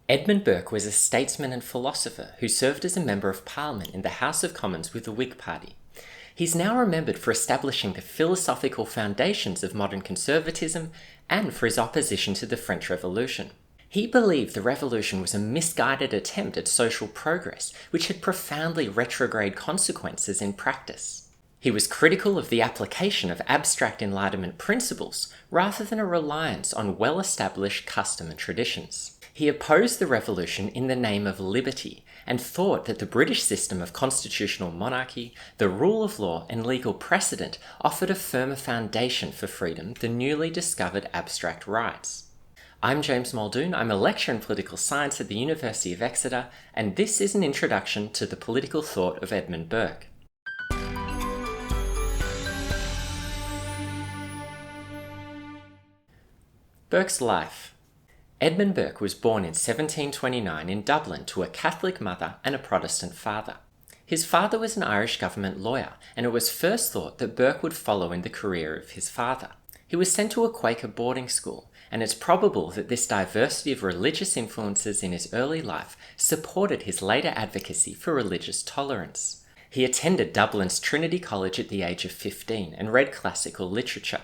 Edmund Burke was a statesman and philosopher who served as a Member of Parliament in the House of Commons with the Whig Party. He's now remembered for establishing the philosophical foundations of modern conservatism and for his opposition to the French Revolution. He believed the revolution was a misguided attempt at social progress, which had profoundly retrograde consequences in practice. He was critical of the application of abstract Enlightenment principles rather than a reliance on well-established custom and traditions. He opposed the revolution in the name of liberty and thought that the British system of constitutional monarchy, the rule of law, and legal precedent offered a firmer foundation for freedom than newly discovered abstract rights. I'm James Muldoon. I'm a lecturer in political science at the University of Exeter, and this is an introduction to the political thought of Edmund Burke. Burke's life. Edmund Burke was born in 1729 in Dublin to a Catholic mother and a Protestant father. His father was an Irish government lawyer, and it was first thought that Burke would follow in the career of his father. He was sent to a Quaker boarding school, and it's probable that this diversity of religious influences in his early life supported his later advocacy for religious tolerance. He attended Dublin's Trinity College at the age of 15 and read classical literature.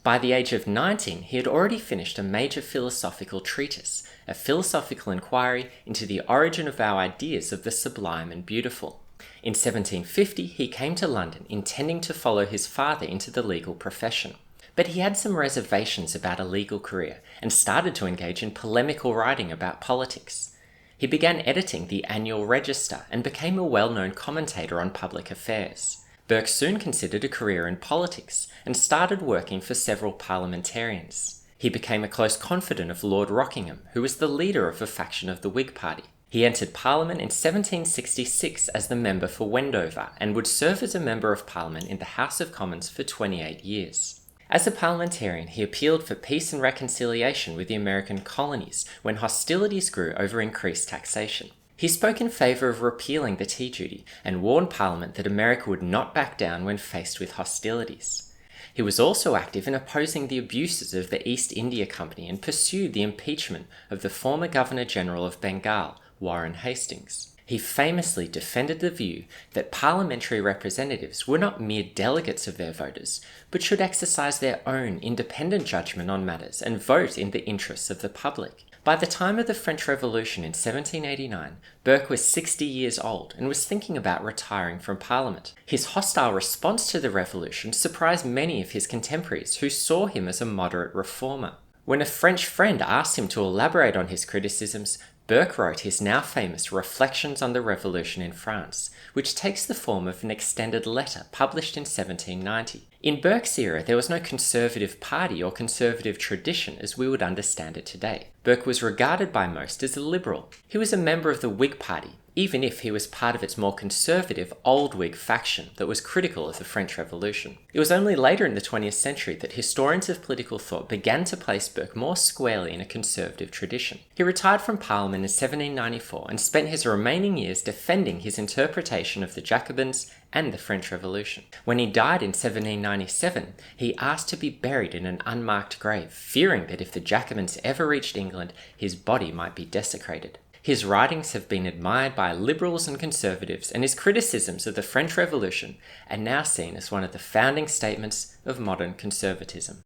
By the age of 19, he had already finished a major philosophical treatise, a philosophical inquiry into the origin of our ideas of the sublime and beautiful. In 1750, he came to London intending to follow his father into the legal profession. But he had some reservations about a legal career and started to engage in polemical writing about politics. He began editing the Annual Register and became a well-known commentator on public affairs. Burke soon considered a career in politics and started working for several parliamentarians. He became a close confidant of Lord Rockingham, who was the leader of a faction of the Whig Party. He entered Parliament in 1766 as the member for Wendover and would serve as a Member of Parliament in the House of Commons for 28 years. As a parliamentarian, he appealed for peace and reconciliation with the American colonies when hostilities grew over increased taxation. He spoke in favour of repealing the tea duty and warned Parliament that America would not back down when faced with hostilities. He was also active in opposing the abuses of the East India Company and pursued the impeachment of the former Governor-General of Bengal, Warren Hastings. He famously defended the view that parliamentary representatives were not mere delegates of their voters, but should exercise their own independent judgment on matters and vote in the interests of the public. By the time of the French Revolution in 1789, Burke was 60 years old and was thinking about retiring from Parliament. His hostile response to the revolution surprised many of his contemporaries who saw him as a moderate reformer. When a French friend asked him to elaborate on his criticisms, Burke wrote his now famous Reflections on the Revolution in France, which takes the form of an extended letter published in 1790. In Burke's era, there was no conservative party or conservative tradition as we would understand it today. Burke was regarded by most as a liberal. He was a member of the Whig Party, even if he was part of its more conservative Old Whig faction that was critical of the French Revolution. It was only later in the 20th century that historians of political thought began to place Burke more squarely in a conservative tradition. He retired from Parliament in 1794 and spent his remaining years defending his interpretation of the Jacobins and the French Revolution. When he died in 1797, he asked to be buried in an unmarked grave, fearing that if the Jacobins ever reached England, his body might be desecrated. His writings have been admired by liberals and conservatives, and his criticisms of the French Revolution are now seen as one of the founding statements of modern conservatism.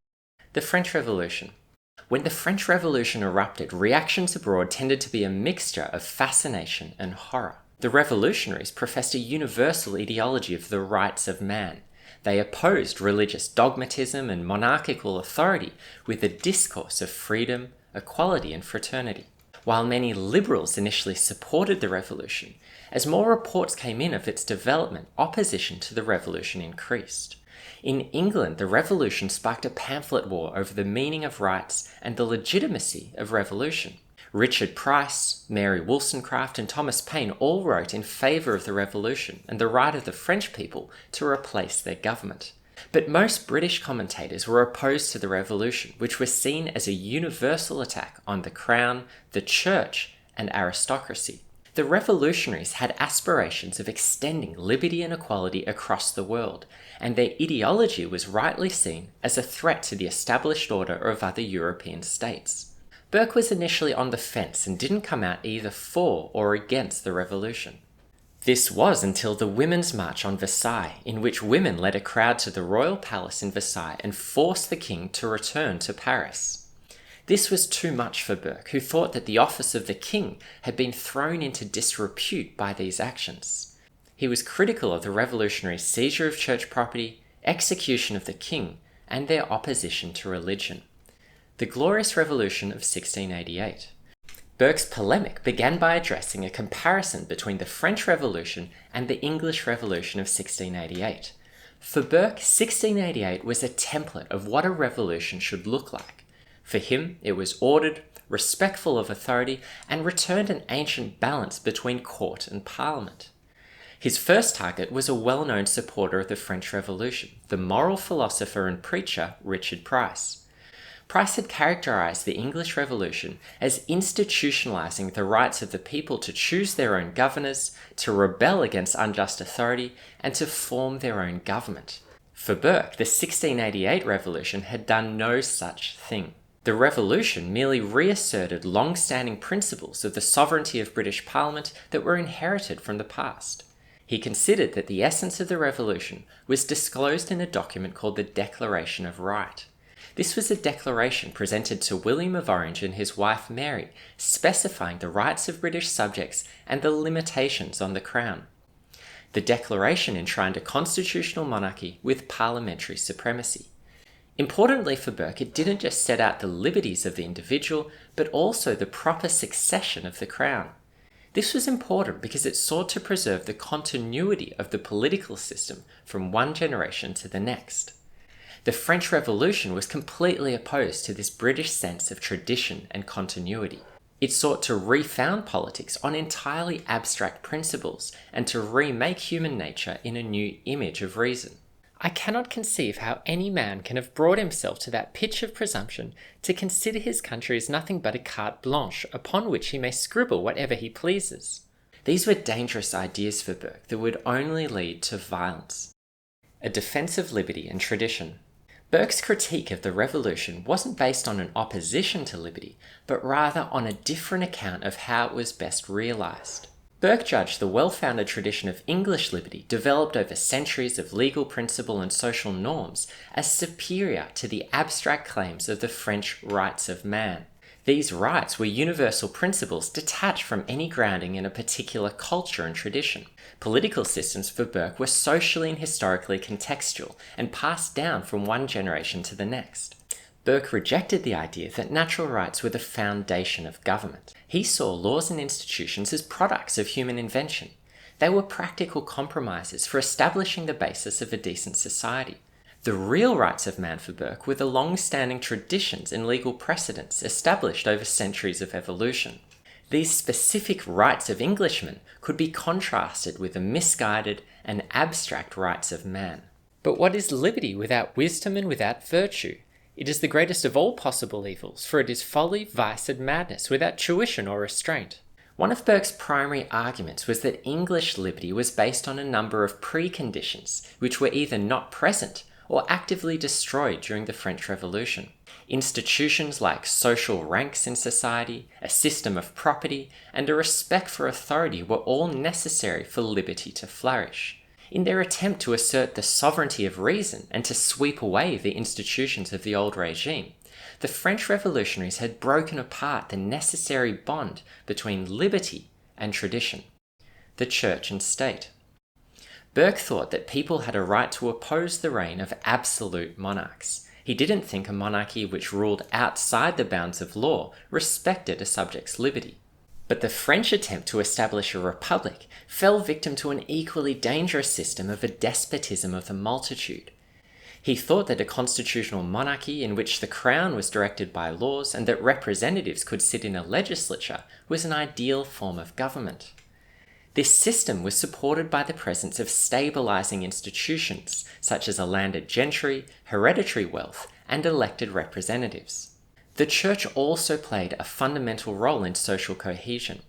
The French Revolution. When the French Revolution erupted, reactions abroad tended to be a mixture of fascination and horror. The revolutionaries professed a universal ideology of the rights of man. They opposed religious dogmatism and monarchical authority with a discourse of freedom, equality, and fraternity. While many liberals initially supported the revolution, as more reports came in of its development, opposition to the revolution increased. In England, the revolution sparked a pamphlet war over the meaning of rights and the legitimacy of revolution. Richard Price, Mary Wollstonecraft, and Thomas Paine all wrote in favour of the revolution and the right of the French people to replace their government. But most British commentators were opposed to the revolution, which was seen as a universal attack on the crown, the church, and aristocracy. The revolutionaries had aspirations of extending liberty and equality across the world, and their ideology was rightly seen as a threat to the established order of other European states. Burke was initially on the fence and didn't come out either for or against the revolution. This was until the Women's March on Versailles, in which women led a crowd to the royal palace in Versailles and forced the king to return to Paris. This was too much for Burke, who thought that the office of the king had been thrown into disrepute by these actions. He was critical of the revolutionary seizure of church property, execution of the king, and their opposition to religion. The Glorious Revolution of 1688. Burke's polemic began by addressing a comparison between the French Revolution and the English Revolution of 1688. For Burke, 1688 was a template of what a revolution should look like. For him, it was ordered, respectful of authority, and returned an ancient balance between court and parliament. His first target was a well-known supporter of the French Revolution, the moral philosopher and preacher Richard Price. Price had characterized the English Revolution as institutionalizing the rights of the people to choose their own governors, to rebel against unjust authority, and to form their own government. For Burke, the 1688 revolution had done no such thing. The revolution merely reasserted long-standing principles of the sovereignty of British Parliament that were inherited from the past. He considered that the essence of the revolution was disclosed in a document called the Declaration of Right. This was a declaration presented to William of Orange and his wife Mary, specifying the rights of British subjects and the limitations on the Crown. The declaration enshrined a constitutional monarchy with parliamentary supremacy. Importantly for Burke, it didn't just set out the liberties of the individual, but also the proper succession of the Crown. This was important because it sought to preserve the continuity of the political system from one generation to the next. The French Revolution was completely opposed to this British sense of tradition and continuity. It sought to refound politics on entirely abstract principles and to remake human nature in a new image of reason. I cannot conceive how any man can have brought himself to that pitch of presumption to consider his country as nothing but a carte blanche upon which he may scribble whatever he pleases. These were dangerous ideas for Burke that would only lead to violence. A defense of liberty and tradition. Burke's critique of the revolution wasn't based on an opposition to liberty, but rather on a different account of how it was best realized. Burke judged the well-founded tradition of English liberty, developed over centuries of legal principle and social norms, as superior to the abstract claims of the French rights of man. These rights were universal principles detached from any grounding in a particular culture and tradition. Political systems for Burke were socially and historically contextual and passed down from one generation to the next. Burke rejected the idea that natural rights were the foundation of government. He saw laws and institutions as products of human invention. They were practical compromises for establishing the basis of a decent society. The real rights of man for Burke were the long-standing traditions and legal precedents established over centuries of evolution. These specific rights of Englishmen could be contrasted with the misguided and abstract rights of man. But what is liberty without wisdom and without virtue? It is the greatest of all possible evils, for it is folly, vice, and madness without tuition or restraint. One of Burke's primary arguments was that English liberty was based on a number of preconditions, which were either not present or actively destroyed during the French Revolution. Institutions like social ranks in society, a system of property, and a respect for authority were all necessary for liberty to flourish. In their attempt to assert the sovereignty of reason and to sweep away the institutions of the old regime, the French revolutionaries had broken apart the necessary bond between liberty and tradition, the church and state. Burke thought that people had a right to oppose the reign of absolute monarchs. He didn't think a monarchy which ruled outside the bounds of law respected a subject's liberty. But the French attempt to establish a republic fell victim to an equally dangerous system of a despotism of the multitude. He thought that a constitutional monarchy in which the crown was directed by laws and that representatives could sit in a legislature was an ideal form of government. This system was supported by the presence of stabilizing institutions such as a landed gentry, hereditary wealth, and elected representatives. The church also played a fundamental role in social cohesion.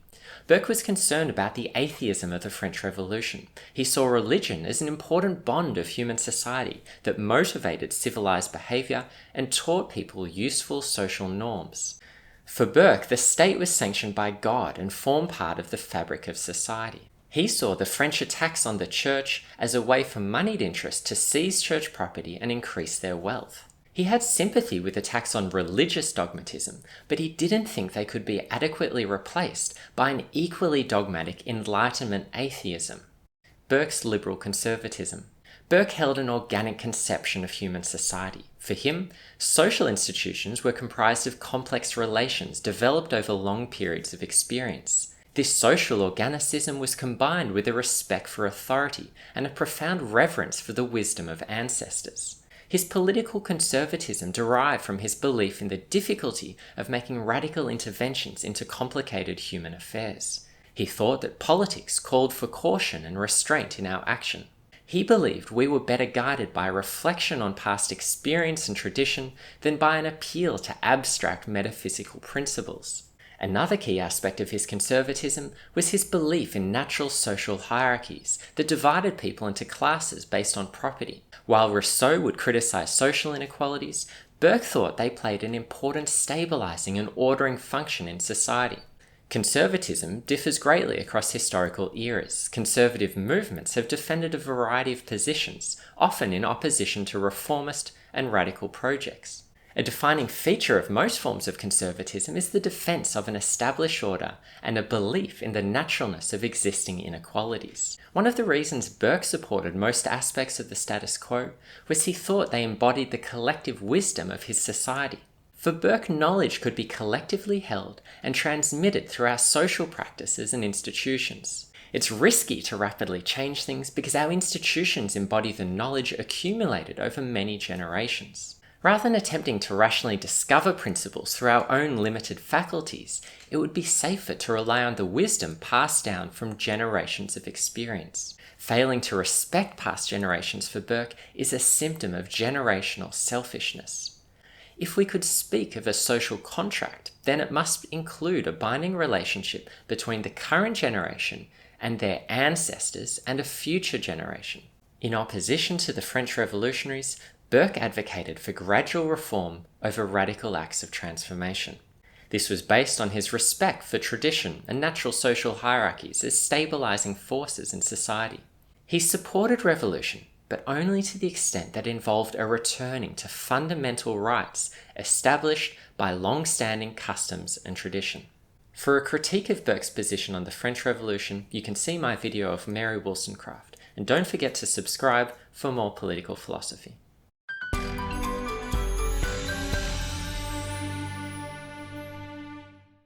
Burke was concerned about the atheism of the French Revolution. He saw religion as an important bond of human society that motivated civilized behavior and taught people useful social norms. For Burke, the state was sanctioned by God and formed part of the fabric of society. He saw the French attacks on the church as a way for moneyed interests to seize church property and increase their wealth. He had sympathy with attacks on religious dogmatism, but he didn't think they could be adequately replaced by an equally dogmatic Enlightenment atheism. Burke's liberal conservatism. Burke held an organic conception of human society. For him, social institutions were comprised of complex relations developed over long periods of experience. This social organicism was combined with a respect for authority and a profound reverence for the wisdom of ancestors. His political conservatism derived from his belief in the difficulty of making radical interventions into complicated human affairs. He thought that politics called for caution and restraint in our action. He believed we were better guided by reflection on past experience and tradition than by an appeal to abstract metaphysical principles. Another key aspect of his conservatism was his belief in natural social hierarchies that divided people into classes based on property. While Rousseau would criticize social inequalities, Burke thought they played an important stabilizing and ordering function in society. Conservatism differs greatly across historical eras. Conservative movements have defended a variety of positions, often in opposition to reformist and radical projects. A defining feature of most forms of conservatism is the defense of an established order and a belief in the naturalness of existing inequalities. One of the reasons Burke supported most aspects of the status quo was he thought they embodied the collective wisdom of his society. For Burke, knowledge could be collectively held and transmitted through our social practices and institutions. It's risky to rapidly change things because our institutions embody the knowledge accumulated over many generations. Rather than attempting to rationally discover principles through our own limited faculties, it would be safer to rely on the wisdom passed down from generations of experience. Failing to respect past generations for Burke is a symptom of generational selfishness. If we could speak of a social contract, then it must include a binding relationship between the current generation and their ancestors and a future generation. In opposition to the French revolutionaries, Burke advocated for gradual reform over radical acts of transformation. This was based on his respect for tradition and natural social hierarchies as stabilizing forces in society. He supported revolution, but only to the extent that involved a returning to fundamental rights established by long-standing customs and tradition. For a critique of Burke's position on the French Revolution, you can see my video of Mary Wollstonecraft, and don't forget to subscribe for more political philosophy.